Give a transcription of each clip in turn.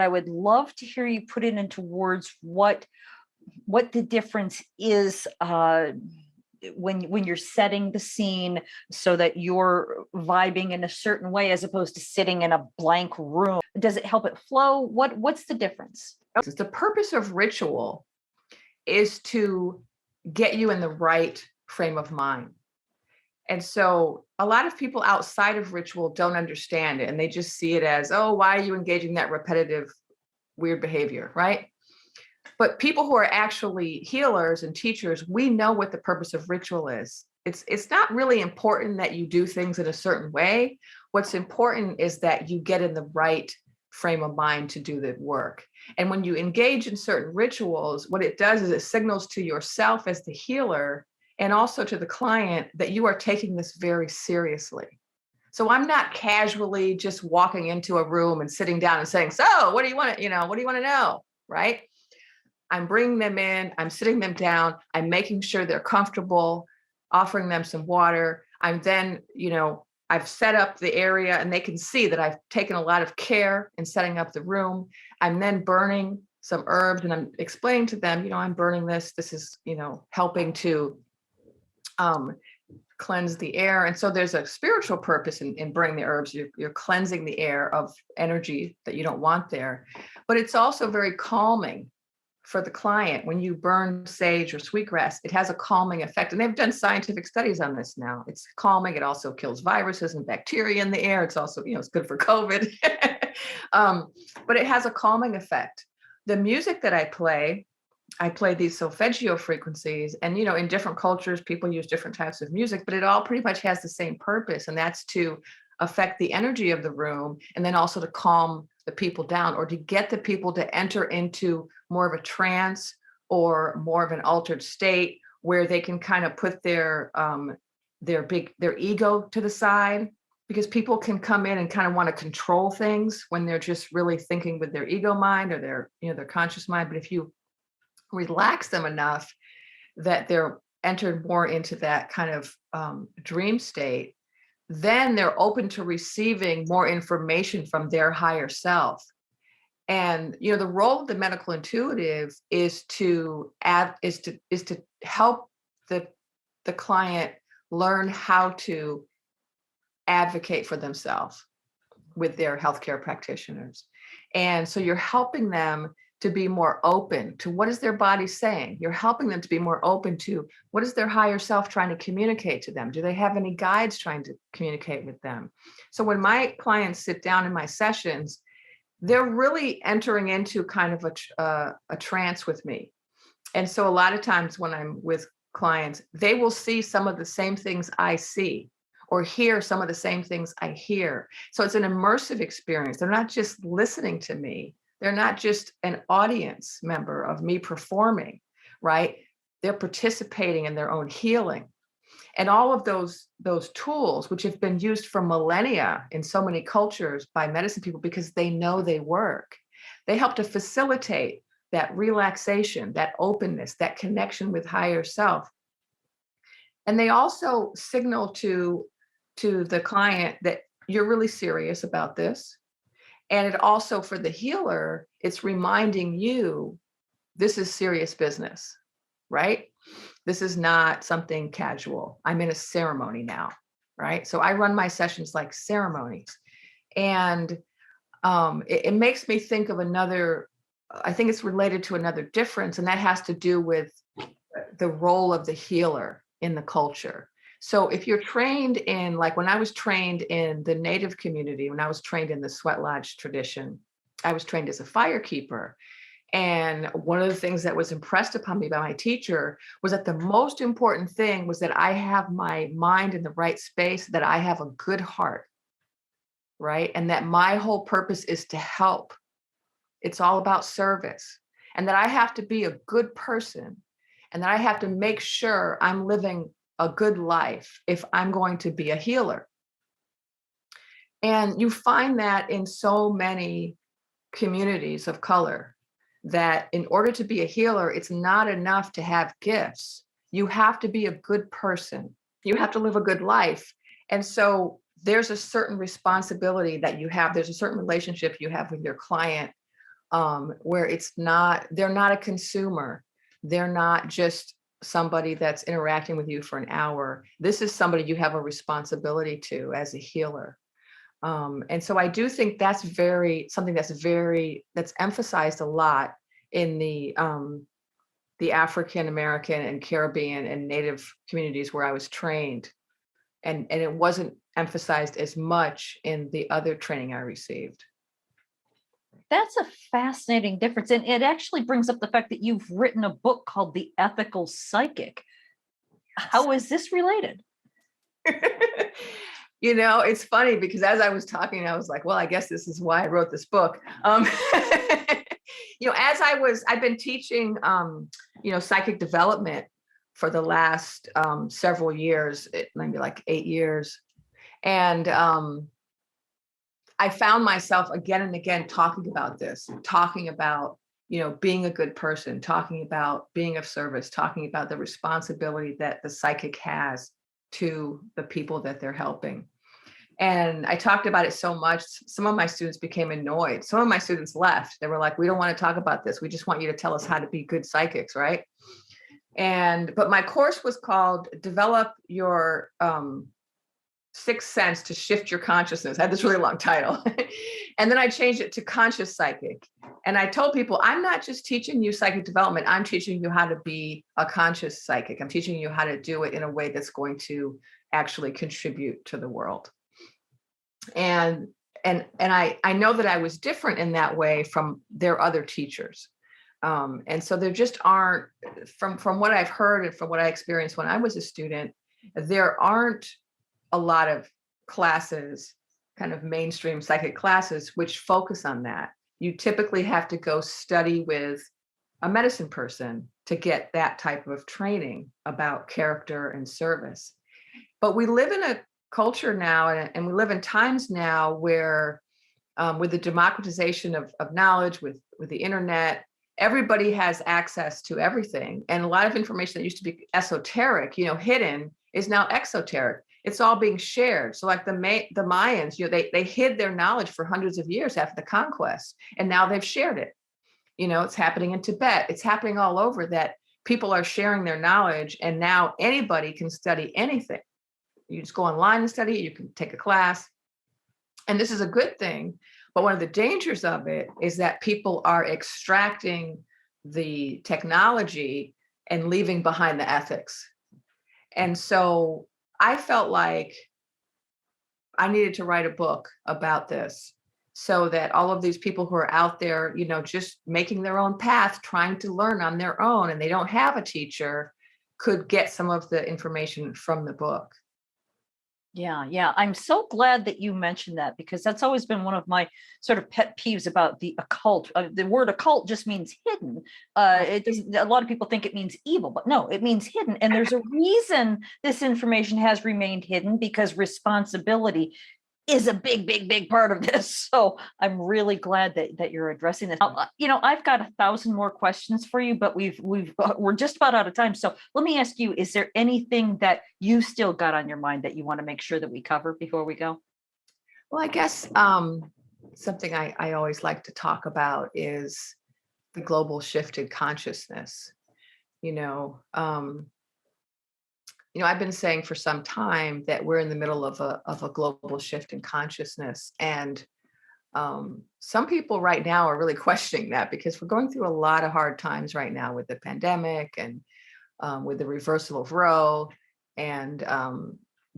I would love to hear you put it into words what the difference is when you're setting the scene so that you're vibing in a certain way as opposed to sitting in a blank room. Does it help it flow? What's the difference? The purpose of ritual is to get you in the right frame of mind. And so a lot of people outside of ritual don't understand it, and they just see it as, oh, why are you engaging that repetitive, weird behavior, right? But people who are actually healers and teachers, we know what the purpose of ritual is. It's not really important that you do things in a certain way. What's important is that you get in the right frame of mind to do the work. And when you engage in certain rituals, what it does is it signals to yourself as the healer and also to the client that you are taking this very seriously. So I'm not casually just walking into a room and sitting down and saying, so what do you want to, what do you want to know? Right? I'm bringing them in, I'm sitting them down, I'm making sure they're comfortable, offering them some water. I'm then, I've set up the area and they can see that I've taken a lot of care in setting up the room. I'm then burning some herbs and I'm explaining to them, I'm burning this. This is, helping to cleanse the air. And so there's a spiritual purpose in burning the herbs. You're cleansing the air of energy that you don't want there. But it's also very calming for the client. When you burn sage or sweetgrass, it has a calming effect. And they've done scientific studies on this now. It's calming. It also kills viruses and bacteria in the air. It's also, it's good for COVID. But it has a calming effect. The music that I play these solfeggio frequencies, and in different cultures, people use different types of music, but it all pretty much has the same purpose, and that's to affect the energy of the room, and then also to calm the people down, or to get the people to enter into more of a trance or more of an altered state where they can kind of put their ego to the side, because people can come in and kind of want to control things when they're just really thinking with their ego mind or their conscious mind. But if you relax them enough that they're entered more into that kind of dream state, then they're open to receiving more information from their higher self. And the role of the medical intuitive is to help the client learn how to advocate for themselves with their healthcare practitioners. And so you're helping them to be more open to what is their body saying. You're helping them to be more open to what is their higher self trying to communicate to them. Do they have any guides trying to communicate with them? So when my clients sit down in my sessions, they're really entering into kind of a trance with me. And so a lot of times when I'm with clients, they will see some of the same things I see, or hear some of the same things I hear. So it's an immersive experience. They're not just listening to me. They're not just an audience member of me performing, right? They're participating in their own healing. And all of those tools, which have been used for millennia in so many cultures by medicine people because they know they work, they help to facilitate that relaxation, that openness, that connection with higher self. And they also signal to the client that you're really serious about this. And it also, for the healer, it's reminding you, this is serious business, right? This is not something casual. I'm in a ceremony now, right? So I run my sessions like ceremonies. And it makes me think of I think it's related to another difference, and that has to do with the role of the healer in the culture. So if you're trained in, like when I was trained in the Native community, when I was trained in the sweat lodge tradition, I was trained as a firekeeper. And one of the things that was impressed upon me by my teacher was that the most important thing was that I have my mind in the right space, that I have a good heart, right? And that my whole purpose is to help. It's all about service. And that I have to be a good person, and that I have to make sure I'm living a good life if I'm going to be a healer. And you find that in so many communities of color, that in order to be a healer, it's not enough to have gifts. You have to be a good person. You have to live a good life. And so there's a certain responsibility that you have. There's a certain relationship you have with your client where they're not a consumer. They're not just somebody that's interacting with you for an hour. This is somebody you have a responsibility to as a healer. And so I do think that's something that's emphasized a lot in the African American and Caribbean and Native communities where I was trained. And it wasn't emphasized as much in the other training I received. That's a fascinating difference. And it actually brings up the fact that you've written a book called The Ethical Psychic. How is this related? It's funny because as I was talking, I was like, well, I guess this is why I wrote this book. I've been teaching, psychic development for the last several years, maybe like 8 years. And I found myself again and again talking about being a good person, talking about being of service, talking about the responsibility that the psychic has to the people that they're helping. And I talked about it so much, some of my students became annoyed. Some of my students left. They were like, we don't want to talk about this. We just want you to tell us how to be good psychics, right? But my course was called Develop Your Sixth Sense to Shift Your Consciousness. I had this really long title. And then I changed it to Conscious Psychic. And I told people, I'm not just teaching you psychic development. I'm teaching you how to be a conscious psychic. I'm teaching you how to do it in a way that's going to actually contribute to the world. And I know that I was different in that way from their other teachers. And so there just aren't, from what I've heard and from what I experienced when I was a student, there aren't a lot of classes, kind of mainstream psychic classes, which focus on that. You typically have to go study with a medicine person to get that type of training about character and service. But we live in a culture now, and we live in times now where with the democratization of knowledge, with the internet, everybody has access to everything. And a lot of information that used to be esoteric, hidden, is now exoteric. It's all being shared. So like the Mayans, they hid their knowledge for hundreds of years after the conquest, and now they've shared it. It's happening in Tibet. It's happening all over, that people are sharing their knowledge, and now anybody can study anything. You just go online and study it. You can take a class. And this is a good thing. But one of the dangers of it is that people are extracting the technology and leaving behind the ethics. And so I felt like I needed to write a book about this, so that all of these people who are out there, just making their own path, trying to learn on their own, and they don't have a teacher, could get some of the information from the book. Yeah. I'm so glad that you mentioned that, because that's always been one of my sort of pet peeves about the occult. The word occult just means hidden. It doesn't. A lot of people think it means evil, but no, it means hidden. And there's a reason this information has remained hidden, because responsibility is a big part of this. So I'm really glad that you're addressing this. I've got 1,000 more questions for you, but we're just about out of time. So let me ask you, is there anything that you still got on your mind that you want to make sure that we cover before we go? Well, I guess something I always like to talk about is the global shift in consciousness. I've been saying for some time that we're in the middle of a global shift in consciousness. And some people right now are really questioning that, because we're going through a lot of hard times right now with the pandemic, and with the reversal of Roe, and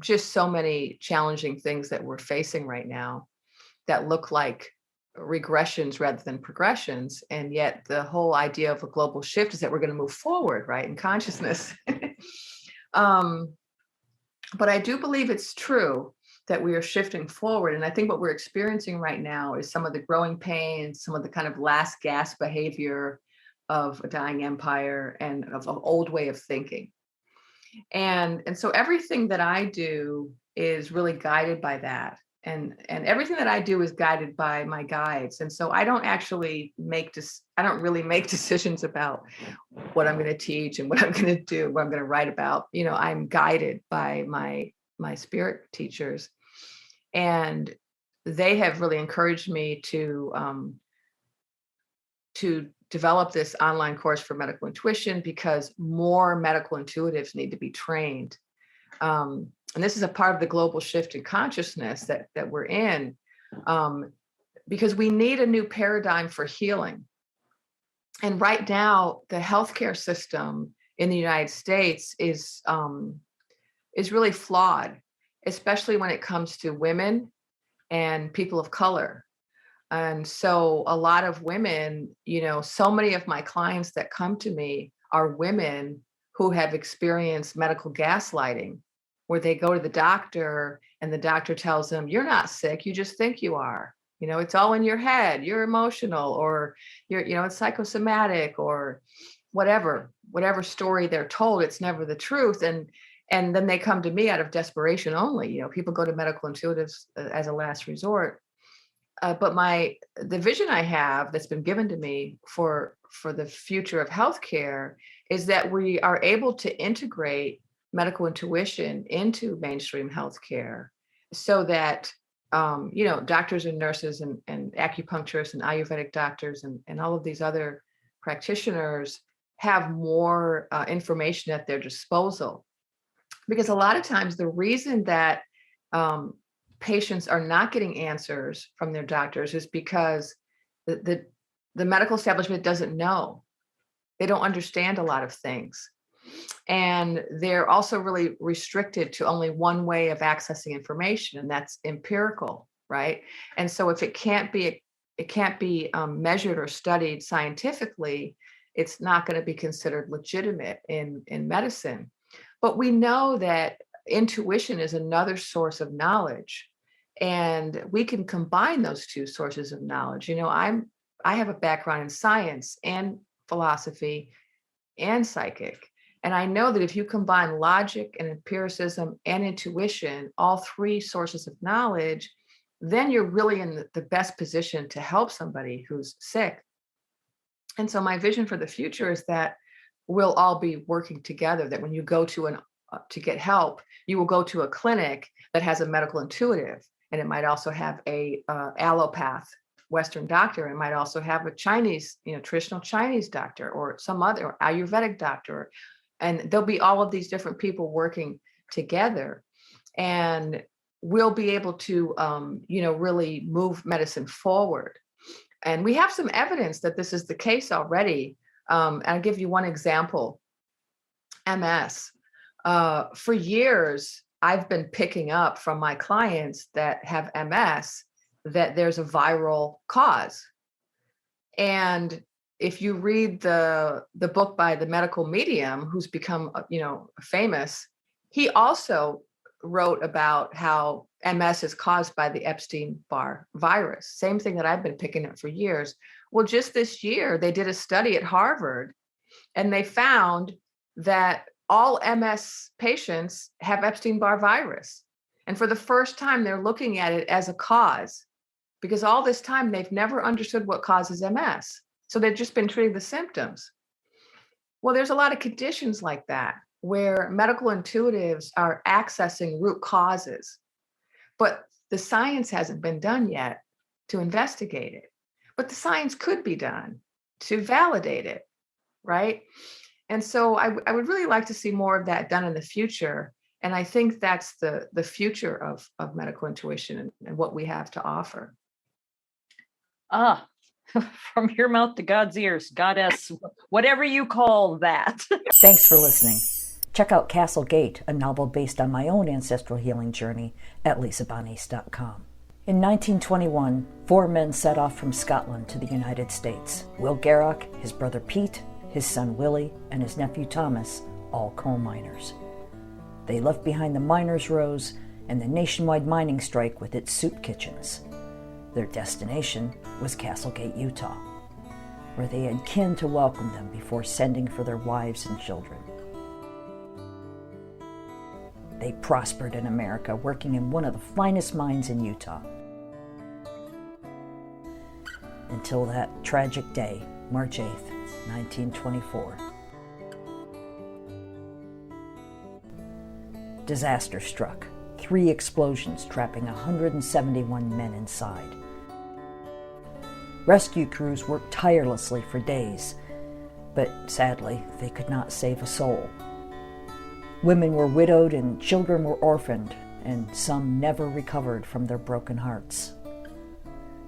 just so many challenging things that we're facing right now that look like regressions rather than progressions. And yet the whole idea of a global shift is that we're going to move forward, right, in consciousness. But I do believe it's true that we are shifting forward. And I think what we're experiencing right now is some of the growing pains, some of the kind of last gasp behavior of a dying empire and of an old way of thinking. And so everything that I do is really guided by that. And everything that I do is guided by my guides. And so I don't actually I don't really make decisions about what I'm going to teach and what I'm going to do, what I'm going to write about. I'm guided by my spirit teachers. And they have really encouraged me to to develop this online course for medical intuition because more medical intuitives need to be trained. And this is a part of the global shift in consciousness that we're in, because we need a new paradigm for healing. And right now, the healthcare system in the United States is really flawed, especially when it comes to women and people of color. And so a lot of women, so many of my clients that come to me are women who have experienced medical gaslighting, where they go to the doctor and the doctor tells them, you're not sick, you just think you are. It's all in your head, you're emotional, or it's psychosomatic, or whatever story they're told, it's never the truth. And then they come to me out of desperation only. People go to medical intuitives as a last resort. But the vision I have that's been given to me for the future of healthcare is that we are able to integrate medical intuition into mainstream healthcare, so that doctors and nurses and acupuncturists and Ayurvedic doctors and all of these other practitioners have more information at their disposal. Because a lot of times the reason that patients are not getting answers from their doctors is because the medical establishment doesn't know. They don't understand a lot of things. And they're also really restricted to only one way of accessing information, and that's empirical, right? And so if it can't be measured or studied scientifically, it's not going to be considered legitimate in medicine. But we know that intuition is another source of knowledge, and we can combine those two sources of knowledge. I have a background in science and philosophy and psychic. And I know that if you combine logic and empiricism and intuition, all three sources of knowledge, then you're really in the best position to help somebody who's sick. And so my vision for the future is that we'll all be working together, that when you go to get help, you will go to a clinic that has a medical intuitive, and it might also have a allopath Western doctor. It might also have a Chinese, traditional Chinese doctor, or some other, or Ayurvedic doctor. And there'll be all of these different people working together, and we'll be able to, really move medicine forward. And we have some evidence that this is the case already. I'll give you one example. MS. For years, I've been picking up from my clients that have MS that there's a viral cause. And if you read the book by the medical medium who's become, famous, he also wrote about how MS is caused by the Epstein-Barr virus. Same thing that I've been picking up for years. Well, just this year, they did a study at Harvard, and they found that all MS patients have Epstein-Barr virus. And for the first time, they're looking at it as a cause, because all this time, they've never understood what causes MS. So they've just been treating the symptoms. Well, there's a lot of conditions like that where medical intuitives are accessing root causes, but the science hasn't been done yet to investigate it. But the science could be done to validate it, right? And so I would really like to see more of that done in the future. And I think that's the future of medical intuition and what we have to offer. From your mouth to God's ears, goddess, whatever you call that. Thanks for listening. Check out Castle Gate, a novel based on my own ancestral healing journey, at lisabonis.com. In 1921, 4 men set off from Scotland to the United States. Will Garrock, his brother Pete, his son Willie, and his nephew Thomas, all coal miners. They left behind the miners' rows and the nationwide mining strike with its soup kitchens. Their destination was Castlegate, Utah, where they had kin to welcome them before sending for their wives and children. They prospered in America, working in one of the finest mines in Utah. Until that tragic day, March 8th, 1924. Disaster struck. 3 explosions trapping 171 men inside. Rescue crews worked tirelessly for days, but sadly, they could not save a soul. Women were widowed and children were orphaned, and some never recovered from their broken hearts.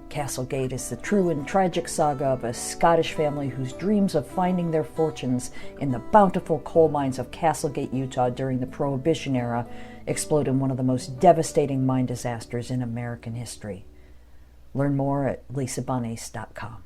Castlegate is the true and tragic saga of a Scottish family whose dreams of finding their fortunes in the bountiful coal mines of Castlegate, Utah during the Prohibition era explode in one of the most devastating mine disasters in American history. Learn more at lisabunnies.com.